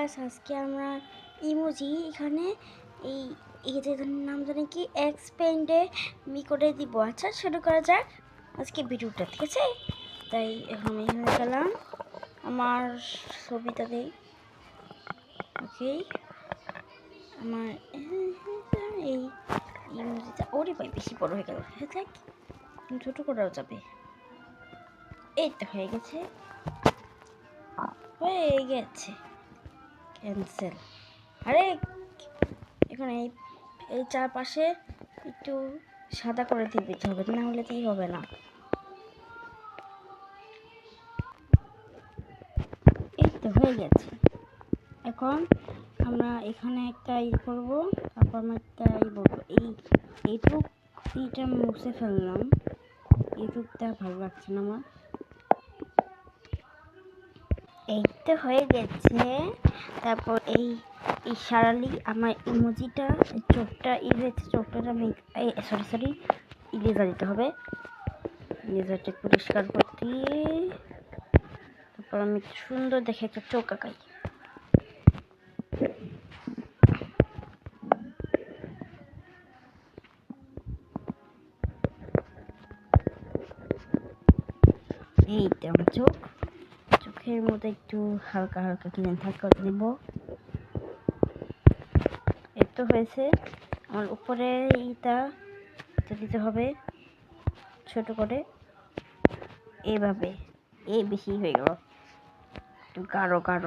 Guys, আজকে আমরা emoji এখানে এই এই যে নাম জানি কি এক্সপেন্ডে মি করে দিব। আচ্ছা, শুরু করা যাক আজকে ভিডিওটা, ঠিক আছে? তাই এখন আমি এখানে গেলাম, আমার ছবিটা দেই। ওকে, আমার এই ইমোজিটা ওরে ভাই বেশি বড় হয়ে গেল। হ্যাঁ, থাক, ছোটো করাও যাবে। এই তো হয়ে গেছে, ক্যান্সেল। আরে এখন এই চারপাশে একটু সাদা করে দিতে হবে, না হলে তো হবে না। এই তো হয়ে গেছে। এখন আমরা এখানে একটা করবো, তারপর আমরা একটা বলবো এইটা মুছে ফেললাম। ইউটিউবটা ভালো লাগছে না আমার। এই তো হয়ে গেছে। তারপর এই সারালি আমার ইমোজিটা চোখটা হয়েছে, চোখটা আমি সরি ইরেজার দিতে হবে। ইরেজারটা পরিষ্কার করতে, তারপর আমি সুন্দর দেখে একটা চোখ আঁকাই। এই তো আমার চোখের মধ্যে একটু হালকা হালকা ক্লিন থাকা দেব। এই তো হয়েছে। আমার উপরে এইটা দিতে হবে ছোট করে, এইভাবে। এই বেশি হয়ে গেল, একটু গাঢ় গাঢ়।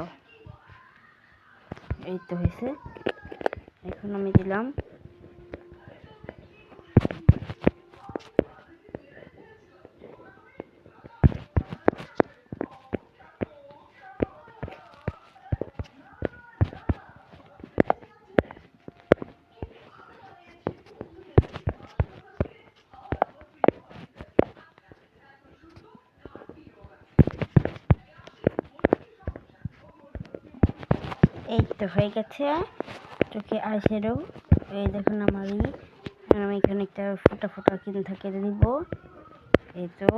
এই তো হয়েছে। এখন আমি দিলাম এই তো হয়ে গেছে চোখে আইশ্যাডো। এই দেখুন আমি এখানে একটা ফোটা ফোটা কিনে থাকে দিব। এই তো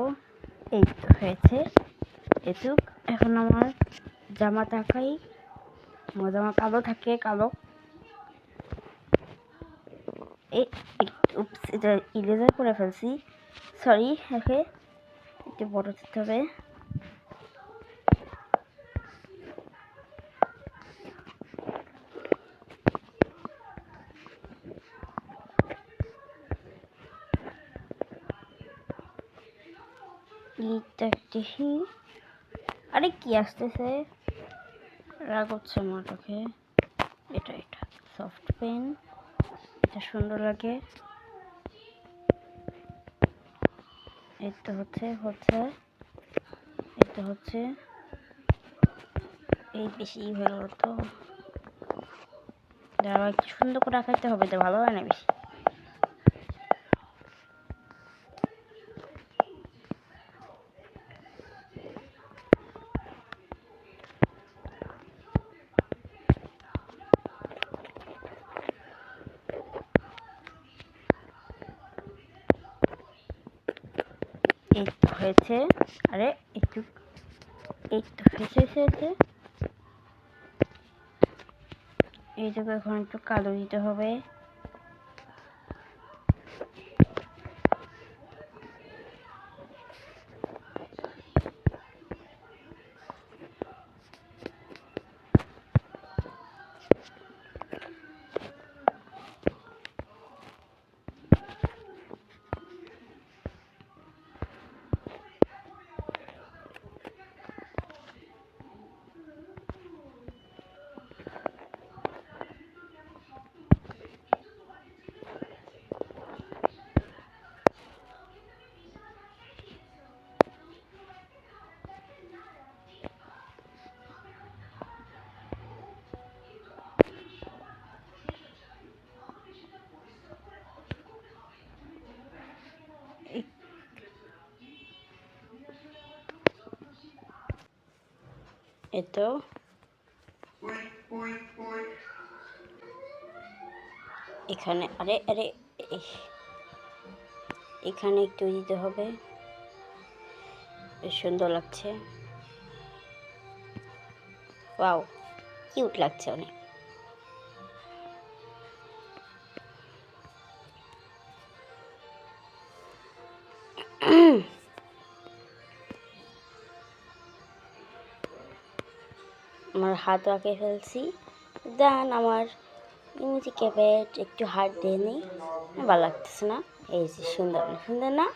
হয়েছে এটুক। এখন আমার জামা তাকাই, আমার জামা কালো থাকে, কালো। এটা ইরেজার করে ফেলছি, সরি। একে একটু বড় দিতে হবে। আরে কি আসতেছে, রাগ হচ্ছে আমার চোখে। এটা সফট পেন, এটা সুন্দর লাগে। এই তো হচ্ছে এই বেশি হয়ে গেল। তো একটু সুন্দর করে রাখাইতে হবে, তো ভালো হয় না বেশি। এই তো হয়েছে। আরে একটু এই তো হয়েছে। এইটুকু এখন একটু কালো দিতে হবে। এতো এখানে আরে এখানে একটু দিতে হবে, বেশ সুন্দর লাগছে। ওয়াও, কিউট লাগছে অনেক। আমার হাত আঁকে ফেলছি, দেন আমার ইমোজি ক্যাপেট একটু হাত দিয়ে নিই, ভালো লাগতেছে না? এই যে সুন্দর সুন্দর না,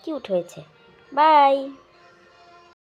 কিউট হয়েছে। বাই।